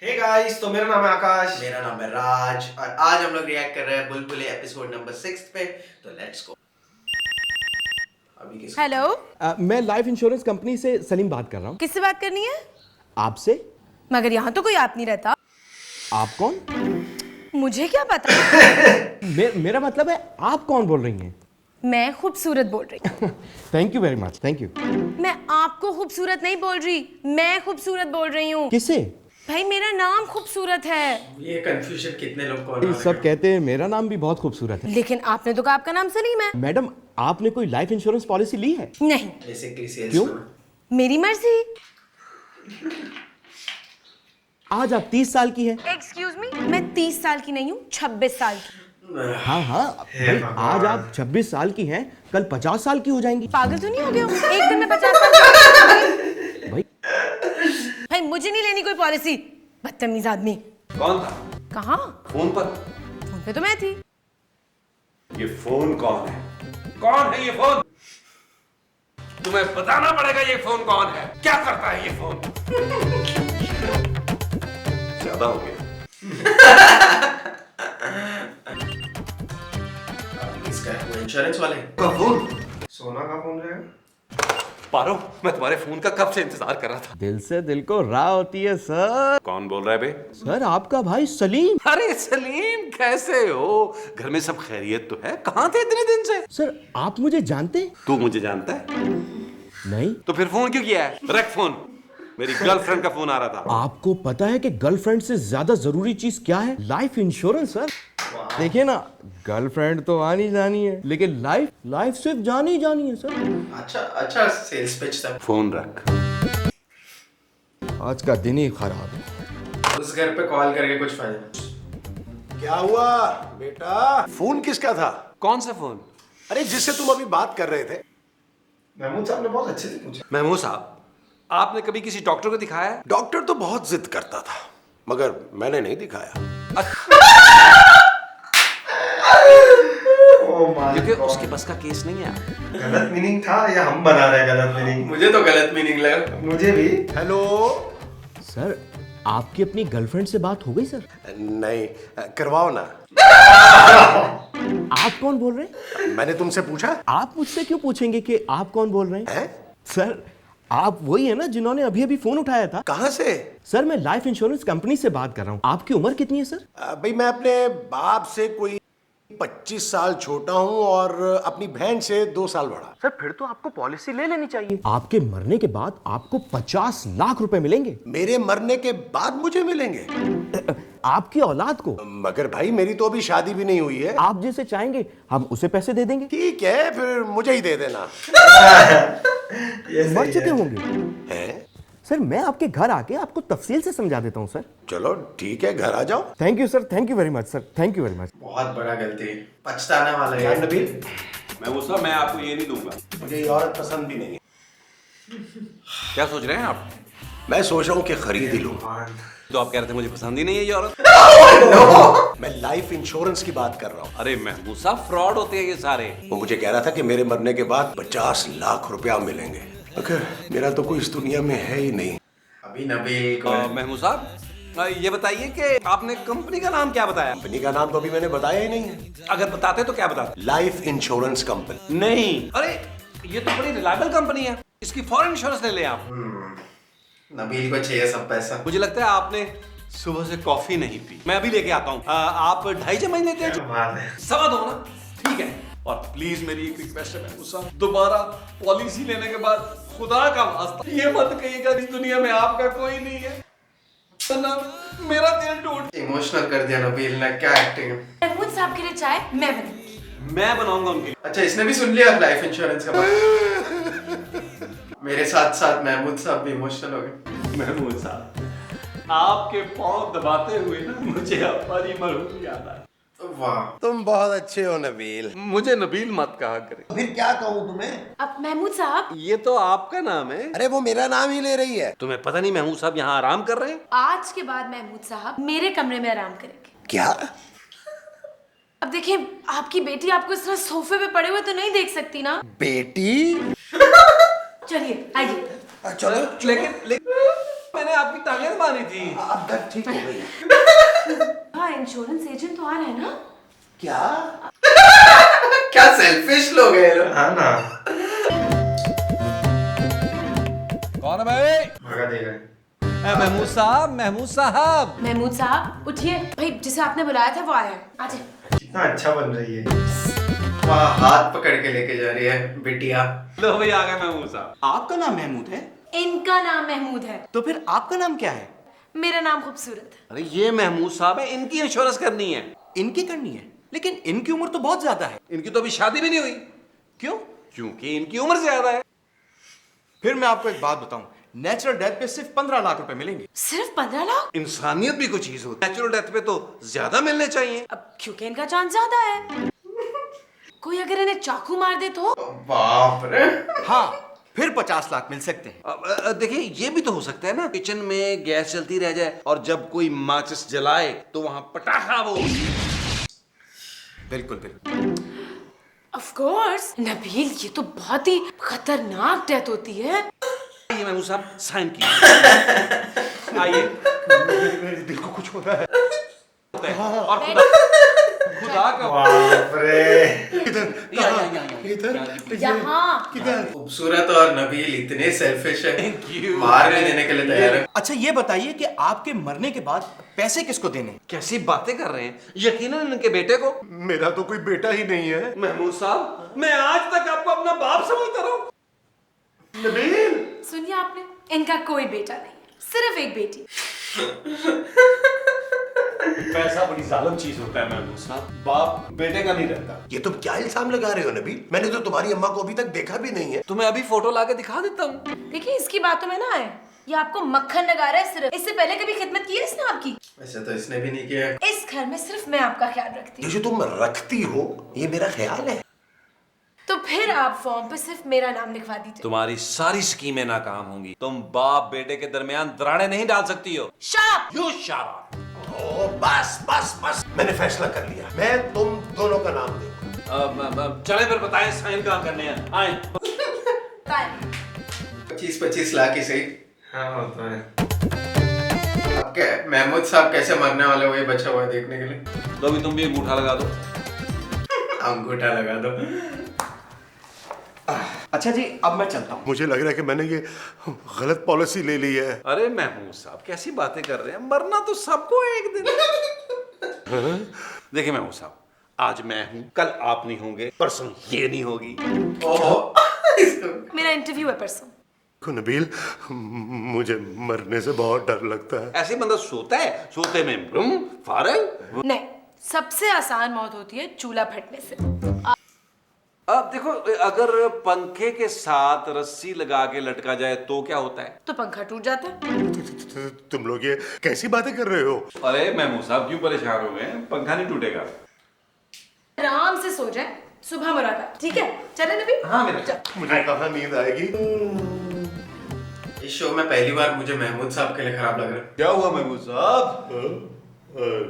Hey guys, तो मेरा नाम है आकाश। मेरा नाम है राज और आज हम लोग रिएक्ट कर रहे हैं बुलबुले एपिसोड नंबर 6 पे। तो लेट्स गो। अभी किस हेलो, मैं लाइफ इंश्योरेंस कंपनी से सलीम बात कर रहा हूँ। किससे बात करनी है? आपसे? मगर यहाँ तो कोई आप नहीं रहता। आप कौन? मुझे क्या पता। मेरा मतलब है आप कौन बोल रही हैं? मैं खूबसूरत बोल रही हूँ। Thank you very much, thank you. मैं आपको खूबसूरत नहीं बोल रही, मैं खूबसूरत बोल रही हूँ। किससे? भाई मेरा नाम खूबसूरत है। ये कंफ्यूजन कितने लोग को हो सब कहते हैं मेरा नाम भी बहुत खूबसूरत है। लेकिन आपने तो कहा आपका नाम सलीम है। मैडम, आपने कोई लाइफ इंश्योरेंस पॉलिसी ली है? नहीं, बेसिकली सेल्स क्यों? मेरी मर्जी। आज आप 30 साल की हैं। एक्सक्यूज मी, मैं 30 साल की नहीं हूँ, 26 साल की। हाँ हाँ भाई, आज आप 26 साल की हैं, कल 50 साल की हो जाएंगी। पागल तो नहीं हो गया हूँ? एक दिन में 50 साल की। भाई भाई मुझे नहीं लेनी कोई पॉलिसी, बदतमीज आदमी। कौन था? कहाँ? फोन पर? फोन पे तो मैं थी। ये फोन कौन है? कौन है ये फोन? तुम्हें बताना पड़ेगा ये फोन कौन है, क्या करता है ये फोन। ज्यादा हो गया। इसका है वो इंश्योरेंस वाले का फोन? सोना का फोन रहेगा। पारो, मैं तुम्हारे फोन का कब से इंतजार कर रहा था। दिल से दिल को राह होती है सर। कौन बोल रहा है बे? सर, आपका भाई सलीम। अरे सलीम, कैसे हो? घर में सब खैरियत तो है? कहाँ थे इतने दिन से? सर, आप मुझे जानते हैं? तू मुझे जानता है? नहीं। तो फिर फोन क्यों किया है? रख फोन, मेरी गर्लफ्रेंड का फोन आ रहा था। आपको पता है कि गर्लफ्रेंड से ज्यादा जरूरी चीज क्या है? Life insurance sir. देखिए ना, गर्लफ्रेंड तो आनी जानी है, लेकिन लाइफ लाइफ सिर्फ जानी जानी है सर। अच्छा सेल्स पिच था। फोन रख। आज का दिन ही खराब है। उस घर पे कॉल करके कुछ फायदा नहीं। क्या हुआ बेटा? फोन किसका था? कौन सा फोन? अरे जिससे तुम अभी बात कर रहे थे। महमूद साहब ने बहुत अच्छे से पूछा। महमूद साहब, आपने कभी किसी डॉक्टर को दिखाया है? डॉक्टर तो बहुत जिद करता था, मगर मैंने नहीं दिखाया। क्योंकि उसके बस का केस नहीं है। गलत मीनिंग था या हम बना रहे हैं गलत मीनिंग? मुझे तो गलत मीनिंग लगा। मुझे भी। हेलो। सर, आपकी अपनी गर्लफ्रेंड से बात हो गई सर? नहीं, करवाओ ना। आप कौन बोल रहे हैं? मैंने तुमसे पूछा आप मुझसे क्यों पूछेंगे कि आप कौन बोल रहे हैं? है? सर, आप वही है ना जिन्होंने अभी अभी फोन उठाया था? कहाँ से? सर, मैं लाइफ इंश्योरेंस कंपनी से बात कर रहा हूँ। आपकी उम्र कितनी है सर? भाई मैं अपने बाप से कोई 25 साल छोटा हूँ और अपनी बहन से 2 साल बड़ा। सर, फिर तो आपको पॉलिसी ले लेनी चाहिए। आपके मरने के बाद आपको 50 लाख रुपए मिलेंगे। मेरे मरने के बाद मुझे मिलेंगे? आपकी औलाद को। मगर भाई मेरी तो अभी शादी भी नहीं हुई है। आप जैसे चाहेंगे हम उसे पैसे दे देंगे। ठीक है, फिर मुझे ही दे देना। मर चुके होंगे। है? सर, मैं आपके घर आके आपको तफसील से समझा देता हूँ सर। चलो ठीक है, घर आ जाओ। Thank you sir, thank you very much sir, thank you very much. बहुत बड़ा गलती है, पछताने वाला क्या है। नबील? मैं आपको ये नहीं दूंगा। मुझे ये औरत पसंद भी नहीं है। क्या सोच रहे हैं आप? मैं सोच रहा हूँ कि खरीद ही लूं। तो आप कह रहे थे मुझे पसंद ही नहीं है ये औरत। मैं लाइफ इंश्योरेंस की बात कर रहा हूँ। अरे महमूद साहब, फ्रॉड होते हैं ये सारे। वो मुझे कह रहा था कि मेरे मरने के बाद 50 लाख रुपया मिलेंगे, मगर मेरा तो कोई इस दुनिया में है ही नहीं। अभी नबील को महमूद साहब, ये बताइए कि आपने कंपनी का नाम क्या बताया? कंपनी का नाम तो अभी मैंने बताया ही नहीं है। अगर बताते तो क्या बताते? Life insurance company. नहीं। अरे ये तो बड़ी रिलायबल कंपनी है, इसकी फॉरेन इंश्योरेंस ले लें आप। नबील को चाहिए सब पैसा। मुझे लगता है आपने सुबह से कॉफी नहीं पी। मैं अभी लेके आता हूँ। आप 2.5 जमाई लेते हैं? बात है। सवा दो ना? ठीक है। और प्लीज मेरी एक रिक्वेस्ट है महमूद साहब, दोबारा पॉलिसी लेने के बाद खुदा का वास्ता ये मत कहिएगा इस दुनिया में आपका कोई नहीं है, वरना मेरा दिल टूट। इमोशनल कर दिया नबील ने, क्या एक्टिंग है। महमूद साहब के लिए चाय मैं बनाऊंगी। मैं बनाऊंगा उनके लिए। अच्छा, इसने भी सुन लिया लाइफ इंश्योरेंस का बात। मेरे साथ साथ महमूद साहब भी इमोशनल हो गए। महमूद साहब, आपके पांव दबाते हुए ना मुझे हमारी मरहूम याद आया। वाह, तुम बहुत अच्छे हो नबील। मुझे नबील मत कहा करे। फिर क्या कहूँ तुम्हें? अब महमूद साहब, ये तो आपका नाम है। अरे वो मेरा नाम ही ले रही है। तुम्हें पता नहीं महमूद साहब यहाँ आराम कर रहे हैं? आज के बाद महमूद साहब मेरे कमरे में आराम करेंगे। क्या? अब देखिए, आपकी बेटी आपको इस तरह सोफे पे पड़े हुए तो नहीं देख सकती ना। बेटी? चलिए आइए। चलो। लेकिन मैंने आपकी टांगें दबानी थी। अब दर्द ठीक हो गई। हाँ, इंश्योरेंस एजेंट तो आ रहा है ना? क्या? क्या सेल्फिश लोग हैं ये लोग। हाँ ना, कौन है भाई? भगा देगा। महमूद साहब, महमूद साहब। महमूद साहब उठिए, भाई जिसे आपने बुलाया था वो आया है, आ जाए। कितना अच्छा बन रही है। वहाँ हाथ पकड़ के लेके जा रही है बिटिया। लो भाई आ गए महमूद साहब। आपका नाम महमूद है? इनका नाम महमूद है, तो फिर आपका नाम क्या है? मेरा नाम खूबसूरत है। अरे ये महमूद साहब है, इनकी इंश्योरेंस करनी है। इनकी करनी है, लेकिन इनकी उम्र तो बहुत ज्यादा है। इनकी तो अभी शादी भी नहीं हुई। क्यों? क्योंकि इनकी उम्र ज्यादा है। फिर मैं आपको एक बात बताऊं, नेचुरल डेथ पे सिर्फ 15 लाख रुपए मिलेंगे। सिर्फ 15 लाख? इंसानियत भी कोई चीज होती है, नेचुरल डेथ पे तो ज्यादा मिलने चाहिए। अब क्योंकि इनका चांस ज्यादा है। कोई अगर इन्हें चाकू मार दे तो? बाप रे। हाँ, फिर 50 लाख मिल सकते हैं। देखिए ये भी तो हो सकता है ना, किचन में गैस चलती रह जाए और जब कोई माचिस जलाए तो वहां पटाखा वो। बिल्कुल बिल्कुल। ऑफ कोर्स नबील, ये तो बहुत ही खतरनाक डेथ होती है। ये महमूद साहब साइन कीजिए। आइए। मेरे दिल को कुछ हो रहा है। और खुदा का बाप रे। इधर यहाँ खूबसूरत और नबील इतने सेल्फिश है, Thank you. मार भी देने के लिए तैयार है। अच्छा ये बताइए कि आपके मरने के बाद पैसे किसको देने हैं? कैसी बातें कर रहे हैं, यकीनन इनके बेटे को। मेरा तो कोई बेटा ही नहीं है। महमूद साहब मैं आज तक आपको अपना बाप समझता रहा हूं। नबील, सुनिए आपने, इनका कोई बेटा नहीं है, सिर्फ एक बेटी। पैसा बड़ी जालिम चीज होता है महमूद साहब, बाप बेटे का नहीं रहता। ये तुम क्या इल्जाम लगा रहे हो नबील? मैंने तो तुम्हारी अम्मा को अभी तक देखा भी नहीं है। तुम्हें अभी फोटो लाके दिखा देता हूँ। देखिए इसकी बातों में ना आए, ये आपको मक्खन लगा रहा है सिर्फ। इससे पहले कभी खिदमत की है इसने आपकी? वैसे तो इसने भी नहीं किया है। इस घर में सिर्फ मैं आपका ख्याल रखती ये हूँ। जो तुम रखती हो, ये मेरा ख्याल है। तो फिर आप फॉर्म पे सिर्फ मेरा नाम लिखवा दीजिए। तुम्हारी सारी स्कीमें नाकाम होंगी। तुम बाप बेटे के दरमियान दरारें नहीं डाल सकती हो। शाप! यू शट ओ बस बस बस, मैंने फैसला कर लिया, मैं तुम दोनों का नाम दूंगा। चले फिर बताएं साइन कहाँ करने हैं। आए। 25-25 लाख ही सही। हाँ होता है। अब क्या महमूद साहब कैसे मरने वाले वही बचा हुआ है देखने के लिए। तो अभी तुम भी अंगूठा लगा दो। अंगूठा लगा दो। अच्छा जी, अब मैं चलता हूँ। मुझे लग रहा है कि मैंने ये गलत पॉलिसी ले ली है। अरे महमूद साहब कैसी बातें कर रहे हैं, मरना तो सबको एक दिन। देखिए महमूद साहब, आज मैं हूं, कल आप नहीं होंगे, परसों ये नहीं होगी। ओहो। मेरा इंटरव्यू है परसों। नबील, मुझे मरने से बहुत डर लगता है। ऐसे बंदा सोता है, सोते में फारग। नहीं, सबसे आसान मौत होती है चूल्हा फटने से। अब देखो, अगर पंखे के साथ रस्सी लगा के लटका जाए तो क्या होता है? तो पंखा टूट जाता है। तुम लोग ये कैसी बातें कर रहे हो? अरे महमूद साहब क्यों परेशान हो गए, पंखा नहीं टूटेगा। आराम से सो जाए, सुबह मुलाकात, ठीक है? चले नबी? हाँ मेरा। मुझे कहाँ नींद आएगी? इस शो में पहली बार मुझे महमूद साहब के लिए खराब लग रहा है। क्या हुआ महमूद साहब?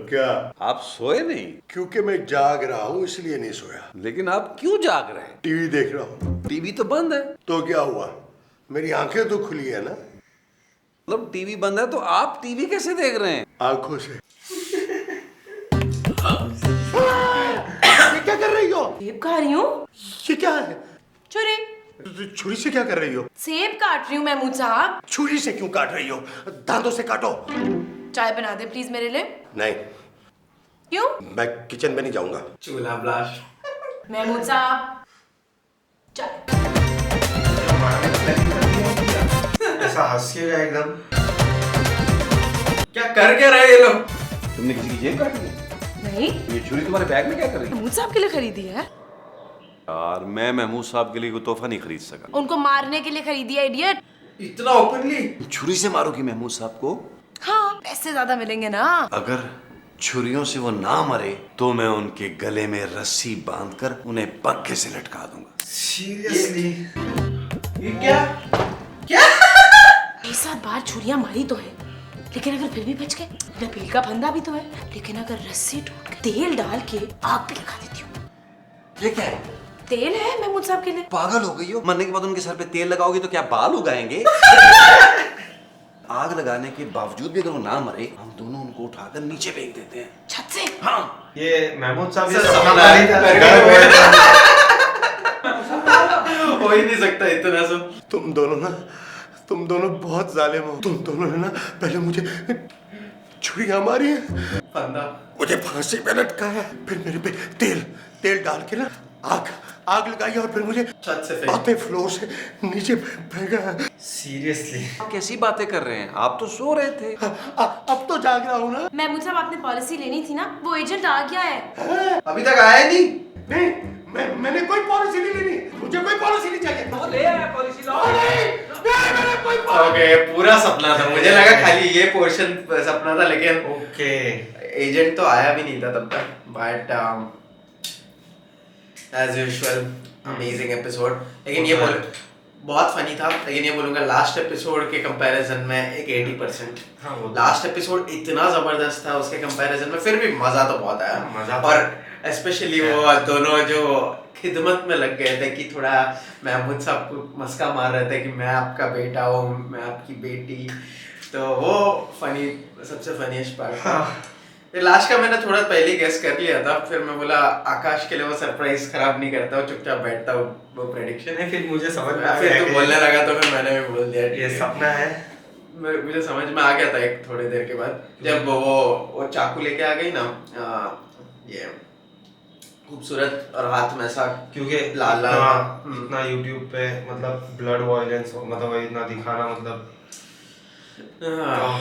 क्या? आप सोए नहीं? क्योंकि मैं जाग रहा हूँ इसलिए नहीं सोया। लेकिन आप क्यों जाग रहे हैं? टीवी देख रहा हूँ। टीवी तो बंद है। तो क्या हुआ? मेरी आंखें तो खुली है ना। मतलब टीवी बंद है तो आप टीवी कैसे देख रहे हैं? आंखों से। ये क्या कर रही हो? सेब खा रही हूँ। ये क्या है? छुरी। छुरी से क्या कर रही हो? सेब काट रही हूँ महमूद साहब। छुरी से क्यों काट रही हो? दांतों से काटो। चाय बना दे प्लीज मेरे लिए। नहीं, क्यों? मैं किचन में नहीं जाऊंगा। चूल्हा ब्लास्ट। महमूद साहब चाय। ऐसा हंसिएगा एकदम। क्या कर क्या रहे ये लोग? तुमने किसी की जेब काटी है? नहीं, ये छुरी तुम्हारे बैग में क्या कर रही है? महमूद साहब के लिए खरीदी है। यार मैं महमूद साहब के लिए कोई तोहफा नहीं खरीद सका। उनको मारने के लिए खरीदी है, इडियट। इतना ओपनली? छुरी से मारोगी महमूद साहब को? हाँ, पैसे ज्यादा मिलेंगे ना। अगर छुरियों से वो ना मरे तो मैं उनके गले में रस्सी बांधकर उन्हें पंखे से लटका दूंगा। सीरियसली? ये क्या? क्या? 7 बार छुरियां मारी तो है, लेकिन अगर फिर भी बच गए, नबील का फंदा भी तो है। लेकिन अगर रस्सी टूट गई, तेल डाल के आग पे लगा देती हूँ। ये क्या है? तेल है महमूद साहब के लिए। पागल हो गई हो? मरने के बाद उनके सर पे तेल लगाओगी तो क्या बाल उगाएंगे? आग लगाने के बावजूद भी अगर वो ना मरे, हम दोनों उनको उठाकर नीचे फेंक देते हैं। छत से। हाँ, ये महमूद साहब ये सर, सपना सपना मारी था। हो ही नहीं सकता इतना सब। तुम दोनों बहुत जालिम हो। तुम दोनों ने ना पहले मुझे छुरियां मारी है, फंदा मुझे फांसी पे लटकाया, फिर मेरे पे तेल डाल के ना आग लगाई और फिर मुझे छत से फेंक। आते फ्लोर से नीचे फेंका। सीरियसली आप कैसी बातें कर रहे हैं? आप तो सो रहे थे। अब तो जाग रहा हूँ ना। महमूद साहब आपने पॉलिसी लेनी थी ना, वो एजेंट आ गया है। अभी तक आया नहीं। नहीं, मैंने कोई पॉलिसी नहीं लेनी, मुझे कोई पॉलिसी नहीं चाहिए। तो ले आया पॉलिसी लो। नहीं, मैंने कोई पॉलिसी। ओके, पूरा सपना था। मुझे लगा खाली ये पोर्शन सपना था, लेकिन ओके एजेंट तो आया भी नहीं था तब तक। But as usual amazing episode. लेकिन ये बहुत फनी था। लेकिन ये बोलूंगा लास्ट एपिसोड के कंपैरिजन में एक 80%। हाँ, वो तो। लास्ट एपिसोड इतना जबरदस्त था उसके कंपैरिजन में, फिर भी मजा तो बहुत आया। मजा तो- और स्पेशली वो दोनों जो खिदमत में लग गए थे कि थोड़ा महमूद साहब को मस्का मार रहे थे कि मैं आपका बेटा हूँ, मैं आपकी बेटी। तो वो फनी, सबसे फनीस्ट पार्ट था। फिर लास्ट का मैंने थोड़ा पहले गेस कर लिया था। फिर मैं बोला आकाश के लिए वो सरप्राइज खराब नहीं करता, वो चुपचाप बैठता वो प्रेडिक्शन है। नहीं, फिर मुझे समझ में आ फिर गया तू कि बोलने लगा तो फिर मैंने भी बोल दिया ठीक ये है। सपना है। मुझे समझ में आ गया था एक थोड़ी देर के बाद, जब वो चाकू लेके आ गई ना, ये खूबसूरत और हाथ में ऐसा क्योंकि लाल लाल। इतना यूट्यूब पे मतलब ब्लड वायलेंस हो, मतलब इतना दिखाना, मतलब हाँ।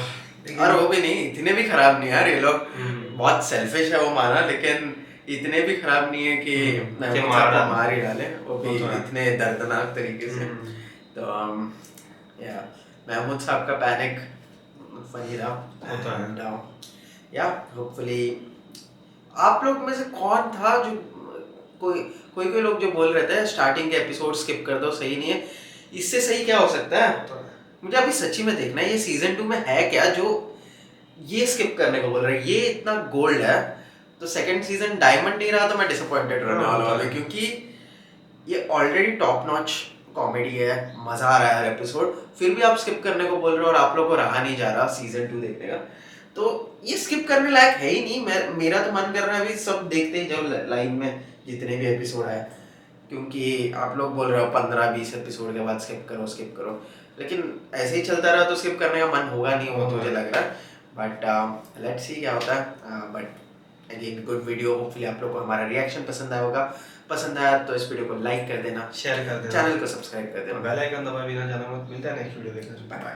और वो भी नहीं, इतने भी खराब नहीं यार ये लोग। बहुत सेल्फिश है वो माना, लेकिन इतने भी खराब नहीं है कि महमूद साहब को मार ही डाले, वो भी इतने दर्दनाक तरीके से। तो या महमूद साहब का पैनिक फनी रहा। या होपफुली आप लोग में से कौन था जो कोई लोग जो बोल रहे थे स्टार्टिंग के एपिसोड स्किप कर दो, सही नहीं है। इससे सही क्या हो सकता है? मुझे अभी सच्ची में देखना है ये सीजन 2 में है क्या जो ये स्किप करने को बोल रहे हैं। ये इतना गोल्ड है, तो सेकंड सीजन डायमंड नहीं रहा तो मैं डिसअपॉइंटेड रहने वाला हूँ, क्योंकि ये ऑलरेडी टॉप नॉच कॉमेडी है, मजा आ रहा है हर एपिसोड, फिर भी आप स्किप करने को बोल रहे हो और आप लोग को रहा नहीं जा रहा सीजन 2 देखने का। तो ये स्किप करने लायक है ही नहीं। मेरा तो मन कर रहा है अभी सब देखते ही जाओ लाइन में जितने भी एपिसोड आए, क्योंकि आप लोग बोल रहे हो 15-20 एपिसोड के बाद स्किप करो, लेकिन ऐसे ही चलता रहा तो स्किप करने का मन होगा नहीं, वो मुझे लग रहा है। बट लेट्स सी क्या होता है। But again good video, hopefully आप लोग को हमारा रिएक्शन पसंद आया होगा। पसंद आया तो इस वीडियो को लाइक कर देना, शेयर कर देना, चैनल को सब्सक्राइब कर देना। बेल आइकन दबा भी ना जाना मत। मिलता है नेक्स्ट वीडियो देखने। Bye bye.